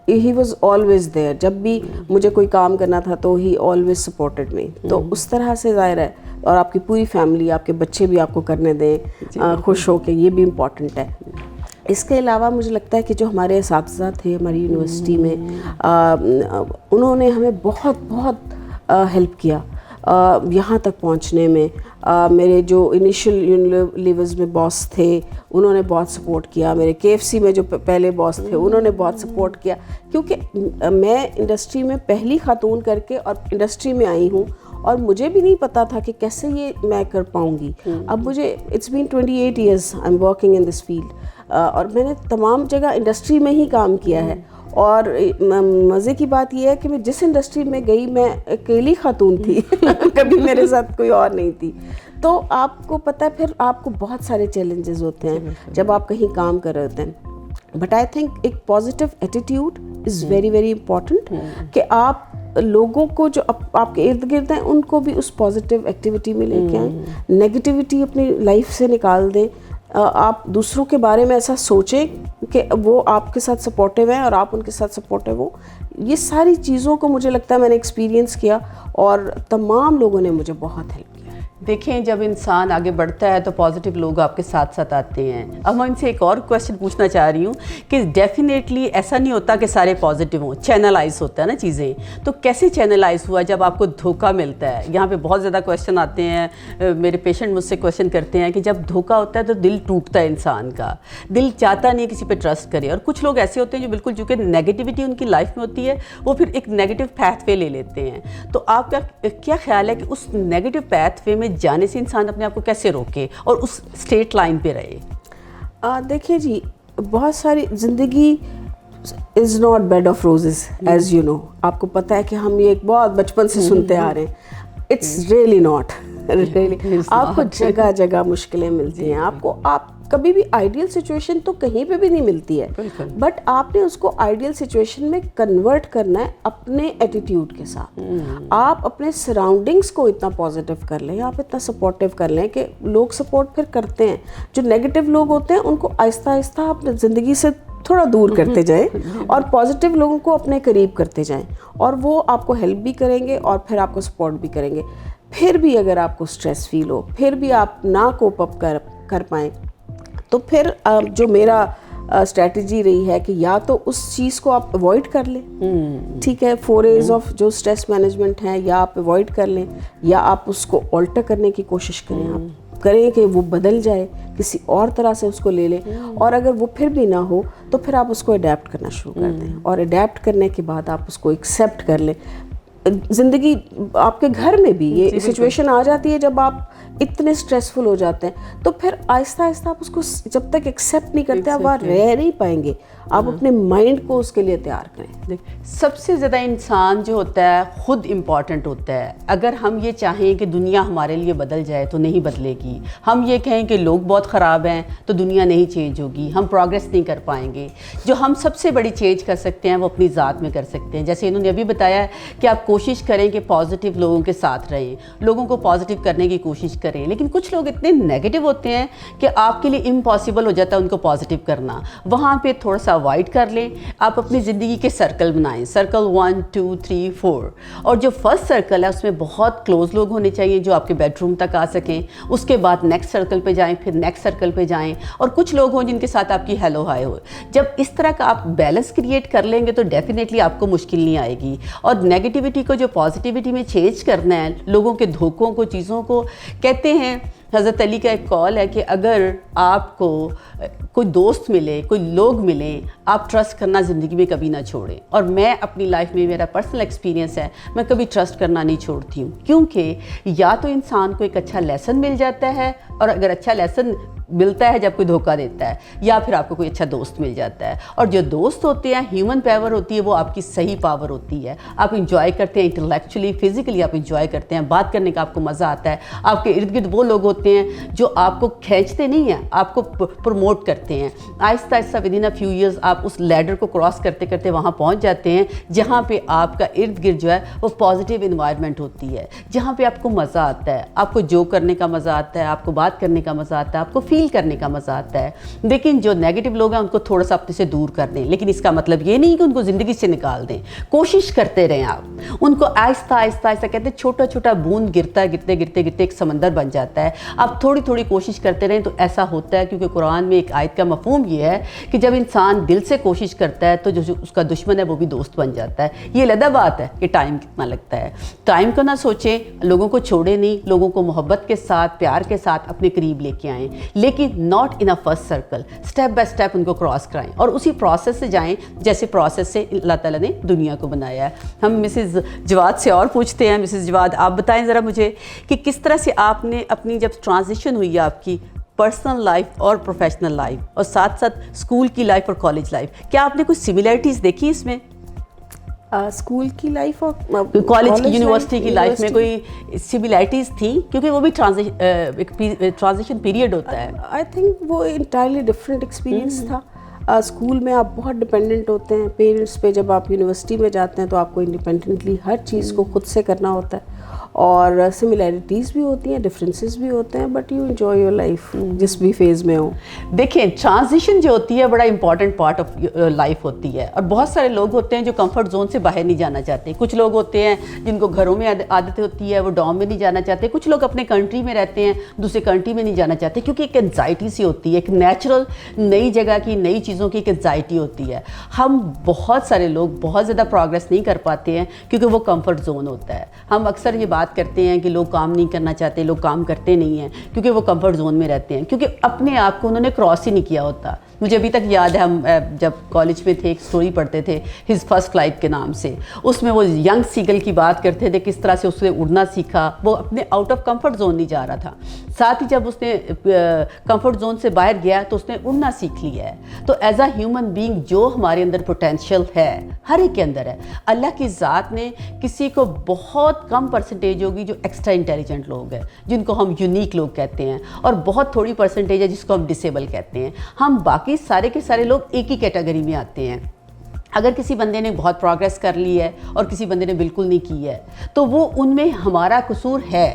He was always there. जब भी मुझे कोई काम करना था तो ही ऑलवेज सपोर्टेड मी. तो उस तरह से ज़ाहिर है, और आपकी पूरी फैमिली, आपके बच्चे भी आपको करने दें खुश हो के, ये भी इम्पॉर्टेंट है. इसके अलावा मुझे लगता है कि जो हमारे असातिज़ा थे हमारी यूनिवर्सिटी में, उन्होंने हमें बहुत बहुत हेल्प किया यहाँ तक पहुँचने में. मेरे जो इनिशियल यूनिलीवर्स में बॉस थे उन्होंने बहुत सपोर्ट किया. मेरे KFC में जो पहले बॉस थे उन्होंने बहुत सपोर्ट किया, क्योंकि मैं इंडस्ट्री में पहली खातून करके और इंडस्ट्री में आई हूँ, और मुझे भी नहीं पता था कि कैसे ये मैं कर पाऊँगी. अब मुझे it's been 28 years I am working in this field, और मैंने तमाम जगह इंडस्ट्री में ही काम किया है. और मज़े की बात यह है कि मैं जिस इंडस्ट्री में गई, मैं अकेली खातून थी कभी मेरे साथ कोई और नहीं थी. तो आपको पता है, फिर आपको बहुत सारे चैलेंजेस होते हैं जब आप कहीं काम कर रहे होते हैं. बट आई थिंक एक positive attitude is very very important, कि आप लोगों को जो आपके इर्द गिर्द हैं उनको भी उस पॉजिटिव एक्टिविटी में लेके आएँ. नेगेटिविटी अपनी लाइफ से निकाल दें. आप दूसरों के बारे में ऐसा सोचें कि वो आपके साथ सपोर्टिव हैं और आप उनके साथ सपोर्टिव हो. ये सारी चीज़ों को मुझे लगता है मैंने एक्सपीरियंस किया, और तमाम लोगों ने मुझे बहुत हेल्प किया. देखें, जब इंसान आगे बढ़ता है तो पॉजिटिव लोग आपके साथ साथ आते हैं. अब मैं इनसे एक और क्वेश्चन पूछना चाह रही हूँ कि डेफिनेटली ऐसा नहीं होता कि सारे पॉजिटिव हों, चैनलाइज होता है ना चीज़ें. तो कैसे चैनलाइज हुआ जब आपको धोखा मिलता है? यहाँ पे बहुत ज़्यादा क्वेश्चन आते हैं, मेरे पेशेंट मुझसे क्वेश्चन करते हैं कि जब धोखा होता है तो दिल टूटता है इंसान का, दिल चाहता नहीं किसी पे ट्रस्ट करे. और कुछ लोग ऐसे होते हैं जो बिल्कुल, चूँकि नेगेटिविटी उनकी लाइफ में होती है, वो फिर एक नेगेटिव पैथवे ले लेते हैं. तो आपका क्या ख्याल है कि उस नेगेटिव पैथवे में जाने से इंसान अपने आप को कैसे रोके और उस स्ट्रेट लाइन पे रहे? देखिए जी, बहुत सारी ज़िंदगी is not bed of roses as you know. आपको पता है कि हम ये एक बहुत बचपन से सुनते आ रहे हैं. It's really not really. आपको जगह जगह मुश्किलें मिलती हैं. आपको आप कभी भी आइडियल सिचुएशन तो कहीं पे भी नहीं मिलती है, बट आपने उसको आइडियल सिचुएशन में कन्वर्ट करना है अपने एटीट्यूड के साथ. आप अपने सराउंडिंग्स को इतना पॉजिटिव कर लें, आप इतना सपोर्टिव कर लें कि लोग सपोर्ट फिर करते हैं. जो नेगेटिव लोग होते हैं उनको आहिस्ता आहिस्ता अपनी ज़िंदगी से थोड़ा दूर करते जाएं और पॉजिटिव लोगों को अपने करीब करते जाएं, और वो आपको हेल्प भी करेंगे और फिर आपको सपोर्ट भी करेंगे. फिर भी अगर आपको स्ट्रेस फील हो, फिर भी आप ना कोप अप कर पाएँ, तो फिर जो मेरा स्ट्रैटेजी रही है कि या तो उस चीज़ को आप अवॉइड कर लें, ठीक है, 4 एज ऑफ जो स्ट्रेस मैनेजमेंट है, या आप अवॉइड कर लें या आप उसको ऑल्टर करने की कोशिश करें. आप करें कि वो बदल जाए, किसी और तरह से उसको ले लें. और अगर वो फिर भी ना हो तो फिर आप उसको अडेप्ट करना शुरू कर दें, और अडेप्ट करने के बाद आप उसको एक्सेप्ट कर लें. ज़िंदगी आपके घर में भी ये सिचुएशन आ जाती है जब आप इतने स्ट्रेसफुल हो जाते हैं, तो फिर आहिस्ता आहिस्ता आप उसको जब तक एक्सेप्ट नहीं करते आप वहाँ रह नहीं पाएंगे. आप अपने माइंड को उसके लिए तैयार करें. सबसे ज़्यादा इंसान जो होता है खुद इम्पॉर्टेंट होता है. अगर हम ये चाहें कि दुनिया हमारे लिए बदल जाए तो नहीं बदलेगी. हम ये कहें कि लोग बहुत ख़राब हैं तो दुनिया नहीं चेंज होगी, हम प्रोग्रेस नहीं कर पाएंगे. जो हम सबसे बड़ी चेंज कर सकते हैं वो अपनी ज़ात में कर सकते हैं. जैसे इन्होंने अभी बताया कि आप कोशिश करें कि पॉजिटिव लोगों के साथ रहें, लोगों को पॉजिटिव करने की कोशिश करें. लेकिन कुछ लोग इतने नेगेटिव होते हैं कि आपके लिए इम्पॉसिबल हो जाता है उनको पॉजिटिव करना. वहाँ पे थोड़ा सा अवॉइड कर लें. आप अपनी ज़िंदगी के सर्कल बनाएं, सर्कल 1 2 3 4. और जो फर्स्ट सर्कल है उसमें बहुत क्लोज लोग होने चाहिए जो आपके बेडरूम तक आ सकें. उसके बाद नेक्स्ट सर्कल पे जाएं, फिर नेक्स्ट सर्कल पे जाएं, और कुछ लोग हों जिनके साथ आपकी हेलो हाय हो. जब इस तरह का आप बैलेंस क्रिएट कर लेंगे तो डेफिनेटली आपको मुश्किल नहीं आएगी. और नेगेटिविटी को जो पॉजिटिविटी में चेंज करना है, लोगों के धोखों को, चीज़ों को, कहते हैं हज़रत अली का एक कॉल है कि अगर आपको कोई दोस्त मिले, कोई लोग मिलें, आप ट्रस्ट करना ज़िंदगी में कभी ना छोड़ें. और मैं अपनी लाइफ में, मेरा पर्सनल एक्सपीरियंस है, मैं कभी ट्रस्ट करना नहीं छोड़ती हूँ. क्योंकि या तो इंसान को एक अच्छा लेसन मिल जाता है, और अगर अच्छा लेसन मिलता है जब कोई धोखा देता है, या फिर आपको कोई अच्छा दोस्त मिल जाता है. और जो दोस्त होते हैं, ह्यूमन पावर होती है, वो आपकी सही पावर होती है. आप इंजॉय करते हैं इंटेलेक्चुअली, फिजिकली आप इंजॉय करते हैं, बात करने का आपको मज़ा आता है. आपके इर्द गिर्द वो लोग होते हैं जो आपको खींचते नहीं हैं, आपको प्रमोट करते हैं. Aahista Aahista with in a few years आप उस लैडर को क्रॉस करते करते वहाँ पहुँच जाते हैं जहाँ पे आपका इर्द गिर्द जो है वो पॉजिटिव इन्वायरमेंट होती है, जहाँ पे आपको मज़ा आता है, आपको जो करने का मज़ा आता है, आपको बात करने का मज़ा आता है, आपको फील करने का मज़ा आता है. लेकिन जो नेगेटिव लोग हैं उनको थोड़ा सा अपने से दूर कर दें. लेकिन इसका मतलब ये नहीं कि उनको ज़िंदगी से निकाल दें. कोशिश करते रहें आप उनको आहिस्ता आहिस्ता आहिस्ता, कहते हैं छोटा छोटा बूंद गिरता गिरते गिरते गिरते एक समंदर बन जाता है. आप थोड़ी थोड़ी कोशिश करते रहें तो ऐसा होता है. क्योंकि कुरान में एक आयत का मफहूम ये है कि जब इंसान दिल से कोशिश करता है तो जो उसका दुश्मन है वो भी दोस्त बन जाता है. ये अलग बात है कि टाइम कितना लगता है. टाइम को ना सोचें, लोगों को छोड़े नहीं, लोगों को मोहब्बत के साथ, प्यार के साथ अपने करीब लेके आएँ. लेकिन not in a first circle, step by step उनको क्रॉस कराएं और उसी प्रोसेस से जाएं जैसे प्रोसेस से अल्लाह ताला ने दुनिया को बनाया है. हम मिसेस जवाद से और पूछते हैं. मिसेस जवाद, आप बताएं ज़रा मुझे कि किस तरह से आपने अपनी जब ट्रांजिशन हुई है आपकी पर्सनल लाइफ और प्रोफेशनल लाइफ, और साथ साथ स्कूल की लाइफ और कॉलेज लाइफ, क्या आपने कुछ सिमिलरिटीज़ देखी इसमें? स्कूल की लाइफ और कॉलेज की, यूनिवर्सिटी की लाइफ में कोई सिमिलरिटीज़ थी? क्योंकि वो भी ट्रांजिशन पीरियड होता है. आई थिंक वो इंटायरली डिफरेंट एक्सपीरियंस था. स्कूल में आप बहुत डिपेंडेंट होते हैं पेरेंट्स पे. जब आप यूनिवर्सिटी में जाते हैं तो आपको इंडिपेंडेंटली हर चीज़ को खुद से करना होता है. اور سملیرٹیز بھی ہوتی ہیں, ڈفرینسز بھی ہوتے ہیں, but you enjoy your life جس بھی فیز میں ہو. دیکھیں ٹرانزیشن جو ہوتی ہے بڑا امپورٹنٹ پارٹ آف لائف ہوتی ہے, اور بہت سارے لوگ ہوتے ہیں جو کمفرٹ زون سے باہر نہیں جانا چاہتے. کچھ لوگ ہوتے ہیں جن کو گھروں میں عادت ہوتی ہے, وہ ڈوم میں نہیں جانا چاہتے. کچھ لوگ اپنے کنٹری میں رہتے ہیں, دوسرے کنٹری میں نہیں جانا چاہتے, کیونکہ ایک انزائٹی سی ہوتی ہے, ایک نیچرل نئی جگہ کی نئی چیزوں کی ایک انزائٹی ہوتی ہے. ہم بہت سارے لوگ بہت زیادہ پروگریس نہیں کر پاتے ہیں کیونکہ وہ کمفرٹ زون ہوتا ہے. ہم اکثر یہ بات کرتے ہیں کہ لوگ کام نہیں کرنا چاہتے, لوگ کام کرتے نہیں ہیں کیونکہ وہ کمفرٹ زون میں رہتے ہیں, کیونکہ اپنے آپ کو انہوں نے کراس ہی نہیں کیا ہوتا. مجھے ابھی تک یاد ہے, ہم جب کالج میں تھے ایک سٹوری پڑھتے تھے ہز فرسٹ فلائٹ کے نام سے. اس میں وہ ینگ سیگل کی بات کرتے تھے, کس طرح سے اس نے اڑنا سیکھا. وہ اپنے آؤٹ آف کمفرٹ زون نہیں جا رہا تھا, ساتھ ہی جب اس نے کمفرٹ زون سے باہر گیا تو اس نے اڑنا سیکھ لیا ہے. تو ایز اے ہیومن بینگ جو ہمارے اندر پوٹینشیل ہے, ہر ایک کے اندر ہے. اللہ کی ذات نے کسی کو بہت کم پرسنٹیج ہوگی جو ایکسٹرا انٹیلیجنٹ لوگ ہیں, جن کو ہم یونیک لوگ کہتے ہیں, اور بہت تھوڑی پرسنٹیج ہے جس کو ہم ڈسیبل کہتے ہیں. ہم باقی سارے کے سارے لوگ ایک ہی کیٹیگری میں آتے ہیں. اگر کسی بندے نے بہت پروگریس کر لی ہے اور کسی بندے نے بالکل نہیں کی ہے تو وہ ان میں ہمارا قصور ہے.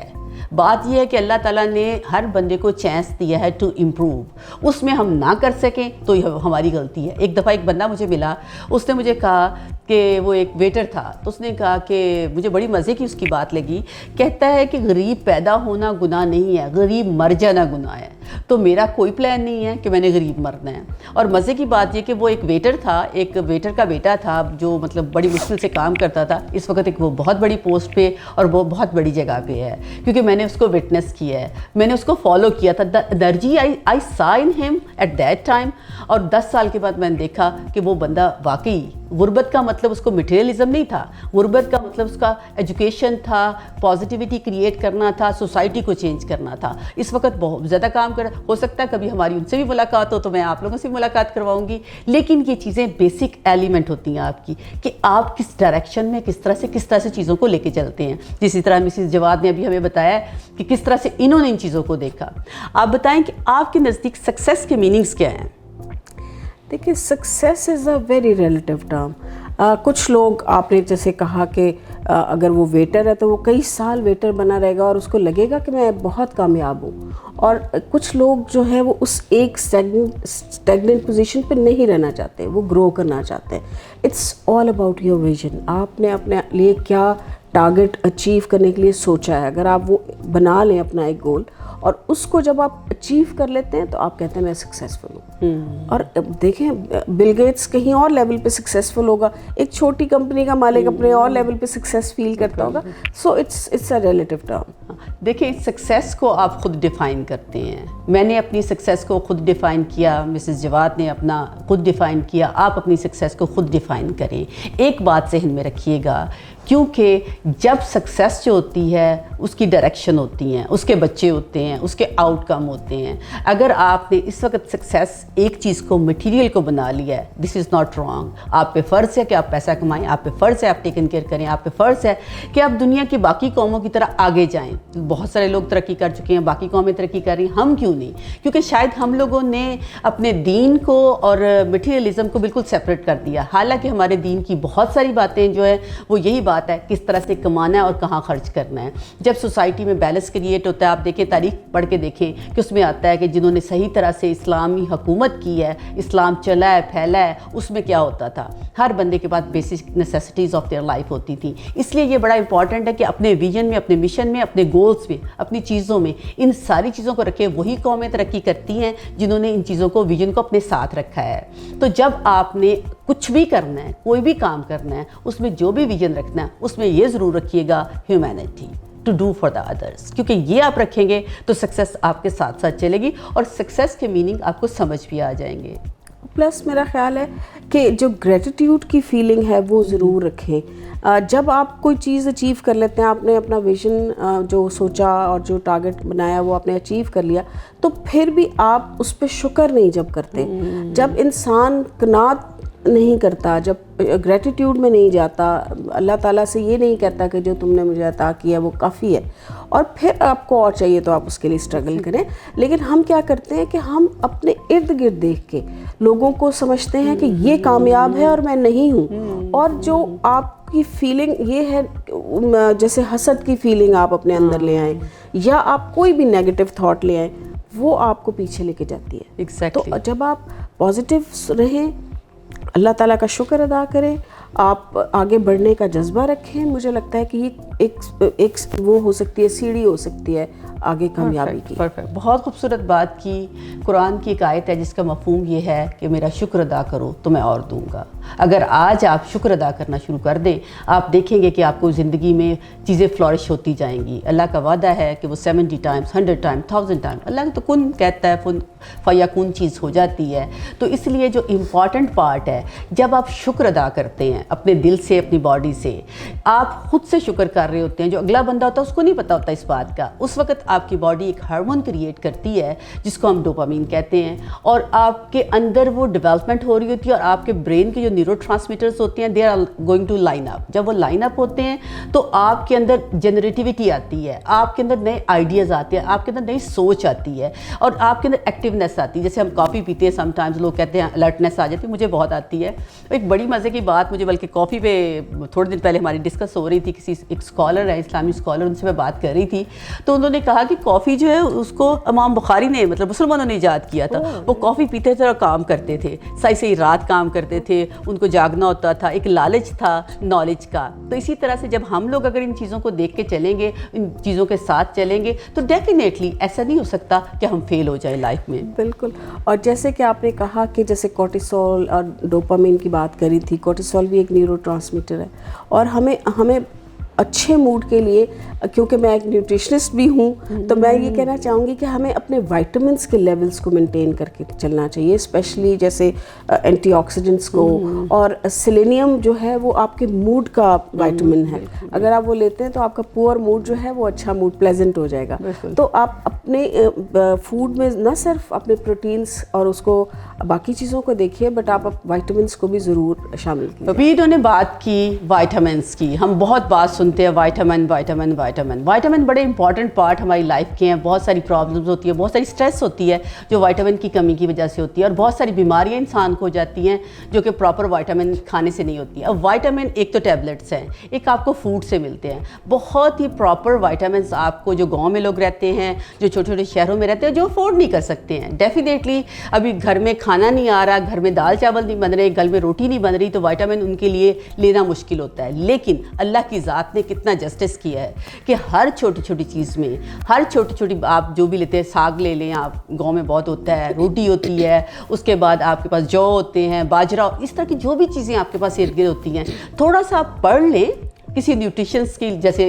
بات یہ ہے کہ اللہ تعالیٰ نے ہر بندے کو چانس دیا ہے ٹو امپروو. اس میں ہم نہ کر سکیں تو یہ ہماری غلطی ہے. ایک دفعہ ایک بندہ مجھے ملا, اس نے مجھے کہا کہ وہ ایک ویٹر تھا, تو اس نے کہا کہ مجھے بڑی مزے کی اس کی بات لگی. کہتا ہے کہ غریب پیدا ہونا گناہ نہیں ہے, غریب مر جانا گناہ ہے. تو میرا کوئی پلان نہیں ہے کہ میں نے غریب مرنا ہے. اور مزے کی بات یہ کہ وہ ایک ویٹر تھا, ایک ویٹر کا بیٹا تھا جو مطلب بڑی مشکل سے کام کرتا تھا. اس وقت ایک وہ بہت بڑی پوسٹ پہ اور وہ بہت بڑی جگہ پہ ہے, کیونکہ میں نے اس کو وٹنس کیا ہے, میں نے اس کو فالو کیا تھا. دا انرجی آئی سا ان ہم ایٹ دیٹ ٹائم. اور 10 سال کے بعد میں نے دیکھا کہ وہ بندہ واقعی, غربت کا مطلب اس کو مٹیریلزم نہیں تھا, غربت کا مطلب اس کا ایجوکیشن تھا, پازیٹیوٹی کریٹ کرنا تھا, سوسائٹی کو چینج کرنا تھا. اس وقت بہت زیادہ کام ہو سکتا ہے کبھی ہماری ان سے بھی ملاقات ہو تو میں آپ لوگوں سے بھی ملاقات کرواؤں گی. لیکن یہ چیزیں بیسک ایلیمنٹ ہوتی ہیں آپ کی کہ آپ کس ڈائریکشن میں کس طرح سے چیزوں کو لے کے چلتے ہیں. جسی طرح مسز جواد نے ابھی ہمیں بتایا کہ کس طرح سے انہوں نے ان چیزوں کو دیکھا. آپ بتائیں کہ آپ کے نزدیک سکسیس کے میننگز کیا ہیں؟ دیکھیے, success is a very relative term. کچھ لوگ, آپ نے جیسے کہا کہ اگر وہ ویٹر ہے تو وہ کئی سال ویٹر بنا رہے گا اور اس کو لگے گا کہ میں بہت کامیاب ہوں. اور کچھ لوگ جو ہے وہ اس ایک اسٹیگننٹ پوزیشن پہ نہیں رہنا چاہتے, وہ گرو کرنا چاہتے ہیں. It's all about your vision. آپ نے اپنے لیے کیا ٹارگٹ اچیو کرنے کے لیے سوچا ہے. اگر آپ وہ بنا لیں اپنا ایک گول اور اس کو جب آپ اچیو کر لیتے ہیں تو آپ کہتے ہیں میں سکسیزفل ہوں. اور دیکھیں, بل گیٹس کہیں اور لیول پہ سکسیزفل ہوگا, ایک چھوٹی کمپنی کا مالک اپنے اور لیول پہ سکسیز فیل کرتا ہوگا. So it's a relative term. دیکھیں, سکسیس کو آپ خود ڈیفائن کرتے ہیں. میں نے اپنی سکسیس کو خود ڈیفائن کیا, مسز جواد نے اپنا خود ڈیفائن کیا. آپ اپنی سکسیس کو خود ڈیفائن کریں. ایک بات ذہن میں رکھیے گا, کیونکہ جب سکسیس جو ہوتی ہے اس کی ڈائریکشن ہوتی ہیں, اس کے بچے ہوتے ہیں, اس کے آؤٹ کم ہوتے ہیں. اگر آپ نے اس وقت سکسیس ایک چیز کو مٹیریل کو بنا لیا ہے, دس از ناٹ رانگ. آپ پہ فرض ہے کہ آپ پیسہ کمائیں, آپ پہ فرض ہے آپ ٹیکن کیئر کریں, آپ پہ فرض ہے کہ آپ دنیا کی باقی قوموں کی طرح آگے جائیں. بہت سارے لوگ ترقی کر چکے ہیں, باقی قومیں ترقی کر رہی ہیں, ہم کیوں نہیں؟ کیونکہ شاید ہم لوگوں نے اپنے دین کو اور مٹیریلزم کو بالکل سیپریٹ کر دیا. حالانکہ ہمارے دین کی بہت ساری باتیں جو ہے وہ یہی بات ہے کس طرح سے کمانا ہے اور کہاں خرچ کرنا ہے. جب سوسائٹی میں بیلنس کریٹ ہوتا ہے, آپ دیکھیں تاریخ پڑھ کے دیکھیں کہ اس میں آتا ہے کہ جنہوں نے صحیح طرح سے اسلامی حکومت کی ہے, اسلام چلا ہے, پھیلا ہے, اس میں کیا ہوتا تھا, ہر بندے کے پاس basic necessities of their life ہوتی تھیں. اس لیے یہ بڑا امپورٹنٹ ہے کہ اپنے ویژن میں, اپنے مشن میں, اپنے گولز میں, اپنی چیزوں میں ان ساری چیزوں کو رکھیں. وہی قومیں ترقی کرتی ہیں جنہوں نے ان چیزوں کو, ویژن کو اپنے ساتھ رکھا ہے. تو جب آپ نے کچھ بھی کرنا ہے, کوئی بھی کام کرنا ہے, اس میں جو بھی ویژن رکھنا ہے اس میں یہ ضرور رکھیے گا humanity, to do for the others. کیونکہ یہ آپ رکھیں گے تو سکسیس آپ کے ساتھ ساتھ چلے گی اور سکسیس کے میننگ آپ کو سمجھ بھی آ جائیں گے. پلس میرا خیال ہے کہ جو گریٹیٹیوڈ کی فیلنگ ہے وہ ضرور رکھیں. جب آپ کوئی چیز اچیو کر لیتے ہیں, آپ نے اپنا ویژن جو سوچا اور جو ٹارگٹ بنایا وہ آپ نے اچیو کر لیا, تو پھر بھی آپ اس پہ شکر نہیں جب کرتے. جب انسان قناعت نہیں کرتا, جب گریٹیٹیوڈ میں نہیں جاتا, اللہ تعالیٰ سے یہ نہیں کہتا کہ جو تم نے مجھے عطا کیا وہ کافی ہے, اور پھر آپ کو اور چاہیے تو آپ اس کے لیے اسٹرگل کریں. لیکن ہم کیا کرتے ہیں کہ ہم اپنے ارد گرد دیکھ کے لوگوں کو سمجھتے ہیں کہ یہ کامیاب ہے اور میں نہیں ہوں, اور جو آپ आपकी फीलिंग ये है, जैसे हसद की फीलिंग आप अपने अंदर ले आएँ या आप कोई भी नेगेटिव थॉट ले आएँ, वो आपको पीछे लेके जाती है। Exactly. तो जब आप पॉजिटिव रहें, अल्लाह ताला का शुक्र अदा करें, आप आगे बढ़ने का जज्बा रखें, मुझे लगता है कि ये एक वो हो सकती है, सीढ़ी हो सकती है आगे कामयाबी की। परफेक्ट, बहुत खूबसूरत बात की। कुरान की एक आयत है जिसका मफहूम ये है कि मेरा शुक्र अदा करो तो मैं और दूंगा। अगर आज आप शुक्र अदा करना शुरू कर दें, आप देखेंगे कि आपको ज़िंदगी में चीज़ें फ्लॉरिश होती जाएंगी। अल्लाह का वादा है कि वो 70 टाइम्स, 100 टाइम्स, 1000 टाइम्स, अल्लाह तो कुन कहता है, फयाकुन चीज़ हो जाती है। तो इसलिए जो इम्पॉर्टेंट पार्ट है, जब आप शुक्र अदा करते हैं अपने दिल से, अपनी बॉडी से, आप खुद से शुक्र कर रहे होते हैं। जो अगला बंदा होता है उसको नहीं पता होता इस बात का। उस वक्त आपकी बॉडी एक हार्मोन क्रिएट करती है जिसको हम डोपामीन कहते हैं, और आपके अंदर वो डेवलपमेंट हो रही होती है, और आपके ब्रेन के जो न्यूरोट्रांसमीटर्स होते हैं, they are going to line up. जब वो लाइन अप होते हैं तो आपके अंदर जनरेटिविटी आती है, आपके अंदर नए आइडियाज़ आते हैं, आपके अंदर नई सोच आती है, और आपके अंदर एक्टिवनेस आती है। जैसे हम कॉफ़ी पीते हैं, समटाइम्स लोग कहते हैं अलर्टनेस आ जाती है, मुझे बहुत आती है। एक बड़ी मज़े की बात मुझे, बल्कि कॉफ़ी पे थोड़े दिन पहले हमारी डिस्कस हो रही थी, किसी एक स्कॉलर है, इस्लामी स्कॉलर, उनसे मैं बात कर रही थी, तो उन्होंने कहा कि कॉफ़ी जो है उसको इमाम बुखारी ने, मतलब मुसलमानों ने ईजाद किया था। वो कॉफ़ी पीते थे और काम करते थे, सही सही रात काम करते थे, उनको जागना होता था, एक लालच था नॉलेज का। तो इसी तरह से जब हम लोग अगर इन चीज़ों को देख के चलेंगे, इन चीज़ों के साथ चलेंगे, तो डेफिनेटली ऐसा नहीं हो सकता कि हम फेल हो जाए लाइफ में। बिल्कुल। और जैसे कि आपने कहा कि जैसे कोर्टिसोल और डोपामिन की बात करी थी, कोर्टिसोल भी एक न्यूरोट्रांसमीटर है, और हमें अच्छे मूड के लिए, क्योंकि मैं एक न्यूट्रिशनिस्ट भी हूँ, तो मैं ये कहना चाहूँगी कि हमें अपने विटामिन्स के लेवल्स को मेंटेन करके चलना चाहिए, स्पेशली जैसे एंटीऑक्सीडेंट्स को। और सेलेनियम जो है वो आपके मूड का विटामिन है, अगर आप वो लेते हैं तो आपका पुअर मूड जो है वो अच्छा मूड, प्लेजेंट हो जाएगा। तो आप अपने फूड में न सिर्फ अपने प्रोटीन्स और उसको बाकी चीज़ों को देखिए, बट आप विटामिन्स को भी ज़रूर शामिल कीजिए। अभी इन्होंने बात की विटामिन्स की, हम बहुत बात सुनते हैं विटामिन विटामिन विटामिन। विटामिन बड़े इंपॉर्टेंट पार्ट हमारी लाइफ के हैं। बहुत सारी प्रॉब्लम्स होती है, बहुत सारी स्ट्रेस होती है जो विटामिन की कमी की वजह से होती है, और बहुत सारी बीमारियां इंसान को हो जाती हैं जो कि प्रॉपर विटामिन खाने से नहीं होती है। अब विटामिन एक तो टैबलेट्स हैं, एक आपको फूड से मिलते हैं। बहुत ही प्रॉपर विटामिन आपको, जो गाँव में लोग रहते हैं, जो छोटे छोटे शहरों में रहते हैं, जो अफोर्ड नहीं कर सकते हैं, डेफिनेटली अभी घर में खाना नहीं आ रहा, घर में दाल चावल नहीं बन रहे, घर में रोटी नहीं बन रही, तो विटामिन उनके लिए लेना मुश्किल होता है। लेकिन अल्लाह की ज़ात ने कितना जस्टिस किया है कि हर छोटी छोटी चीज़ में, हर छोटी छोटी, आप जो भी लेते हैं, साग ले लें आप, गांव में बहुत होता है, रोटी होती है, उसके बाद आपके पास जौ होते हैं, बाजरा, इस तरह की जो भी चीज़ें आपके पास इर्द गिर्द होती हैं, थोड़ा सा आप पढ़ लें। किसी न्यूट्रिशंस की जैसे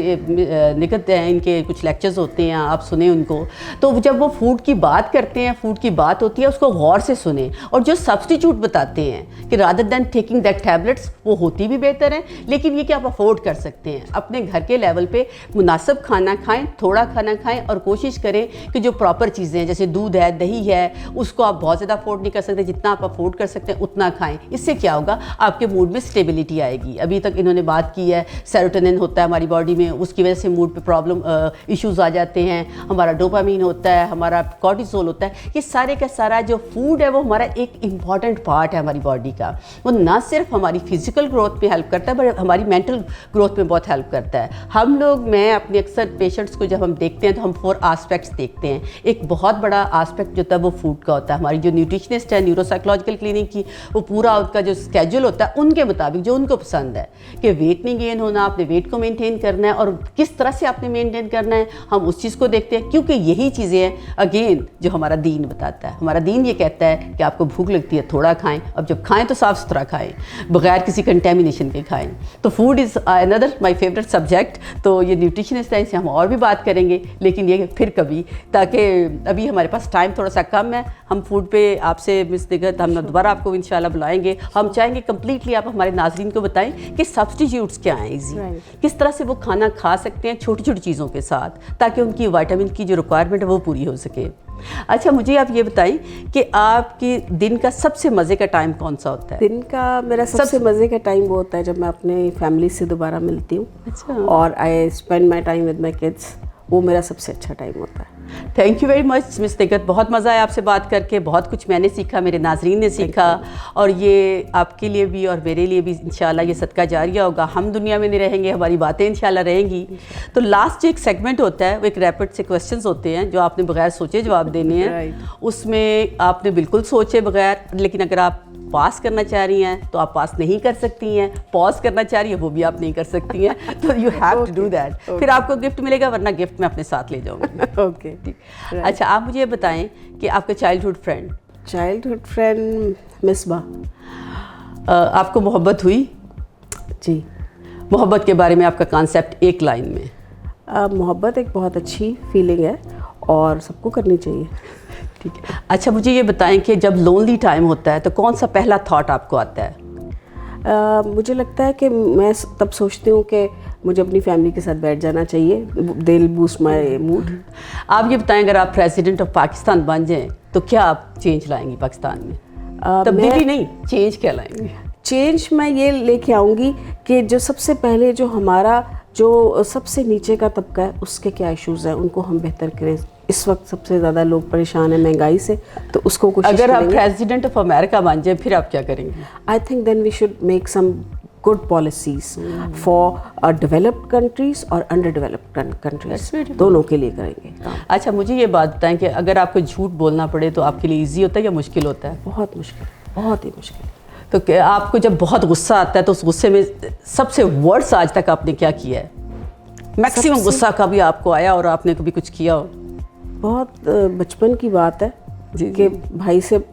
निकलते हैं, इनके कुछ लेक्चर्स होते हैं, आप सुने उनको, तो जब वो फूड की बात करते हैं, फूड की बात होती है, उसको गौर से सुने, और जो सब्स्टिट्यूट बताते हैं कि rather than taking that tablets, वो होती भी बेहतर है, लेकिन ये कि आप अफोर्ड कर सकते हैं। अपने घर के लेवल पे मुनासिब खाना खाएं, थोड़ा खाना खाएं, और कोशिश करें कि जो प्रॉपर चीज़ें हैं, जैसे दूध है, दही है, उसको आप बहुत ज़्यादा अफोर्ड नहीं कर सकते, जितना आप अफोर्ड कर सकते हैं उतना खाएं। इससे क्या होगा, आपके मूड में स्टेबिलिटी आएगी। अभी तक इन्होंने बात की है, सेरोटोनिन होता है हमारी बॉडी में, उसकी वजह से मूड पे प्रॉब्लम इश्यूज आ जाते हैं, हमारा डोपामीन होता है, हमारा कॉर्टिसोल होता है। ये सारे का सारा जो फूड है वो हमारा एक इम्पॉर्टेंट पार्ट है हमारी बॉडी का। वो ना सिर्फ हमारी फिजिकल ग्रोथ में हेल्प करता है, बट हमारी मेंटल ग्रोथ में बहुत हेल्प करता है। हम लोग, मैं अपने अक्सर पेशेंट्स को जब हम देखते हैं तो हम 4 आस्पेक्ट्स देखते हैं। एक बहुत बड़ा आस्पेक्ट जो होता है वो फूड का होता है। हमारी जो न्यूट्रिशनिस्ट है, न्यूरोसाइकोलॉजिकल क्लिनिक की, वो पूरा उनका जो स्केड्यूल होता है उनके मुताबिक जो उनको पसंद है कि वेट नहीं गेन होना, आपने वेट को मेंटेन करना है, और किस तरह से आपने मेंटेन करना है, हम उस चीज़ को देखते हैं। क्योंकि यही चीज़ें हैं अगेन जो हमारा दीन बताता है। हमारा दीन ये कहता है कि आपको भूख लगती है थोड़ा खाएं, अब जब खाएं तो साफ़ सुथरा खाएं, बगैर किसी कंटेमिनेशन के खाएं। तो food is another my favourite subject. तो ये न्यूट्रिशनिस्ट है, इनसे हम और भी बात करेंगे, लेकिन ये फिर कभी, ताकि अभी हमारे पास टाइम थोड़ा सा कम है। हम फूड पे आपसे मिस निगत हम दोबारा आपको इंशाल्लाह बुलाएंगे। हम चाहेंगे कम्प्लीटली आप हमारे नाज़रीन को बताएं कि सब्स्टिट्यूट्स क्या हैं ईजी, किस तरह से वो खाना खा सकते हैं छोटी छोटी चीज़ों के साथ, ताकि उनकी विटामिन की जो रिक्वायरमेंट है वो पूरी हो सके। अच्छा, मुझे आप ये बताएं कि आपके दिन का सबसे मज़े का टाइम कौन सा होता है? दिन का मेरा सबसे मज़े का टाइम वो होता है जब मैं अपने फैमिली से दोबारा मिलती हूँ। अच्छा। और I spend my time with my kids, वो मेरा सबसे अच्छा टाइम होता है. Thank you very much miss Nighat, बहुत मज़ा आया आपसे बात करके, बहुत कुछ मैंने सीखा, मेरे नाजरीन ने सीखा, और ये आपके लिए भी और मेरे लिए भी इंशाल्लाह ये सदका जारिया होगा. हम दुनिया में नहीं रहेंगे, हमारी बातें इंशाल्लाह रहेंगी. तो लास्ट जो एक सेगमेंट होता है वो एक रैपिड से क्वेश्चंस होते हैं जो आपने बगैर सोचे जवाब देने हैं. उसमें आपने बिल्कुल सोचे बगैर, लेकिन अगर आप पास करना चाह रही हैं तो आप पास नहीं कर सकती हैं, पॉज करना चाह रही हैं वो भी आप नहीं कर सकती हैं. तो you have to do that. फिर आपको गिफ्ट मिलेगा, वरना गिफ्ट मैं अपने साथ ले जाऊँगी. ओके, ठीक. अच्छा, आप मुझे ये बताएं कि आपका चाइल्डहुड फ्रेंड मिसबा. आपको मोहब्बत हुई? जी. मोहब्बत के बारे में आपका कॉन्सेप्ट एक लाइन में. मोहब्बत एक बहुत अच्छी फीलिंग है और सबको करनी चाहिए. ठीक है. अच्छा, मुझे ये बताएं कि जब लोनली टाइम होता है तो कौन सा पहला थॉट आपको आता है? मुझे लगता है कि मैं तब सोचती हूँ कि मुझे अपनी फैमिली के साथ बैठ जाना चाहिए. They will boost my mood. आप ये बताएं, अगर आप प्रेसिडेंट ऑफ पाकिस्तान बन जाएं तो क्या आप चेंज लाएंगी पाकिस्तान में? तब्दीली नहीं, चेंज क्या लाएंगी? चेंज मैं ये लेके आऊँगी कि जो सबसे पहले जो हमारा जो सबसे नीचे का तबका है उसके क्या इश्यूज़ हैं उनको हम बेहतर करें. इस वक्त सबसे ज़्यादा लोग परेशान हैं महंगाई से, तो उसको कोशिश अगर आप करेंगे. प्रेसिडेंट ऑफ अमेरिका बन जाए फिर आप क्या करेंगे? I think then we should make some good policies for developed countries और अंडर डेवलप्ड कंट्रीज, दोनों के लिए करेंगे काम. अच्छा, मुझे ये बात बताएं कि अगर आपको झूठ बोलना पड़े तो आपके लिए ईजी होता है या मुश्किल होता है? बहुत मुश्किल, बहुत ही मुश्किल. तो क्या आपको जब बहुत गुस्सा आता है तो उस गुस्से में सबसे वर्स्ट आज तक आपने क्या किया है? मैक्सिमम गुस्सा कभी आपको आया और आपने कभी कुछ किया हो? बहुत बचपन की बात है कि भाई से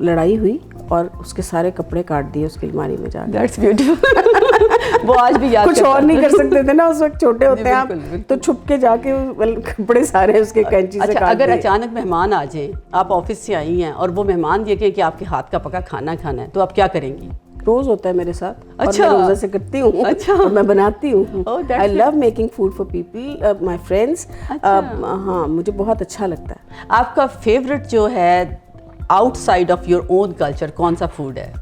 लड़ाई हुई और उसके सारे कपड़े काट दिए उसकी अलमारी में जाकर. That's beautiful. वो आज भी याद कुछ और नहीं कर सकते थे ना उस वक्त, छोटे होते हैं आप, बिल्कुल. तो छुप के जाके कपड़े सारे उसके कैंची से काट दिए. अगर अचानक मेहमान आ जाए, आप ऑफिस से आई हैं और वो मेहमान ये कहें कि आपके हाथ का पका खाना खाना है, तो आप क्या करेंगी? रोज होता है मेरे साथ. अच्छा. और मैं रोज़ा से करती हूँ. अच्छा. और मैं बनाती हूँ. I love making food for people, my friends. हाँ, मुझे बहुत अच्छा लगता है. आपका फेवरेट जो है outside of your own culture कौन सा फूड है?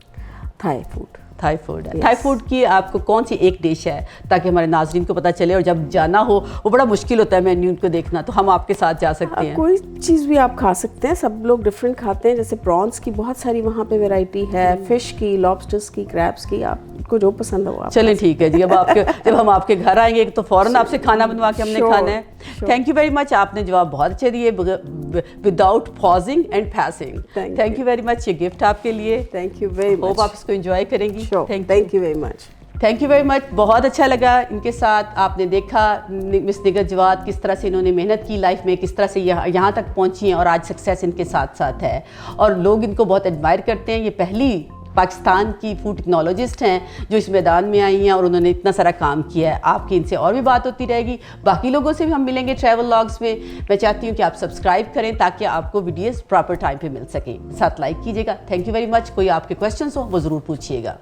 Thai food. थाई फूड है. Yes. थाई फूड की आपको कौन सी एक डिश है ताकि हमारे नाजरीन को पता चले, और जब जाना हो वो बड़ा मुश्किल होता है मेन्यू उनको देखना, तो हम आपके साथ जा सकते हैं? कोई चीज़ भी आप खा सकते हैं, सब लोग डिफरेंट खाते हैं. जैसे प्रॉन्स की बहुत सारी वहाँ पे वैरायटी है, फिश की, लॉबस्टर्स की, क्रैब्स की, आपको जो पसंद हो आप. चलें, ठीक है जी. जब हम आपके घर आएंगे तो फ़ौरन आपसे खाना बनवा के हमने खाना है. Thank you very much. आपने जवाब बहुत अच्छे दिए without pausing and passing. Thank you very much. ये गिफ्ट आपके लिए. Thank you very much. Hope आप इसको एंजॉय करेंगी. Thank you very much. Thank you very much. बहुत अच्छा लगा इनके साथ. आपने देखा मिस निगत जवाद किस तरह से इन्होंने मेहनत की लाइफ में, किस तरह से यहाँ तक पहुँची हैं और आज सक्सेस इनके साथ साथ है और लोग इनको बहुत एडमायर करते हैं. ये पहली पाकिस्तान की फूड टेक्नोलॉजिस्ट हैं जो इस मैदान में आई हैं और उन्होंने इतना सारा काम किया है. आपकी इनसे और भी बात होती रहेगी, बाकी लोगों से भी हम मिलेंगे ट्रैवल व्लॉग्स में. मैं चाहती हूँ कि आप सब्सक्राइब करें ताकि आपको वीडियोस प्रॉपर टाइम पे मिल सकें. साथ लाइक कीजिएगा. Thank you very much. कोई आपके क्वेश्चंस हो वो ज़रूर पूछिएगा.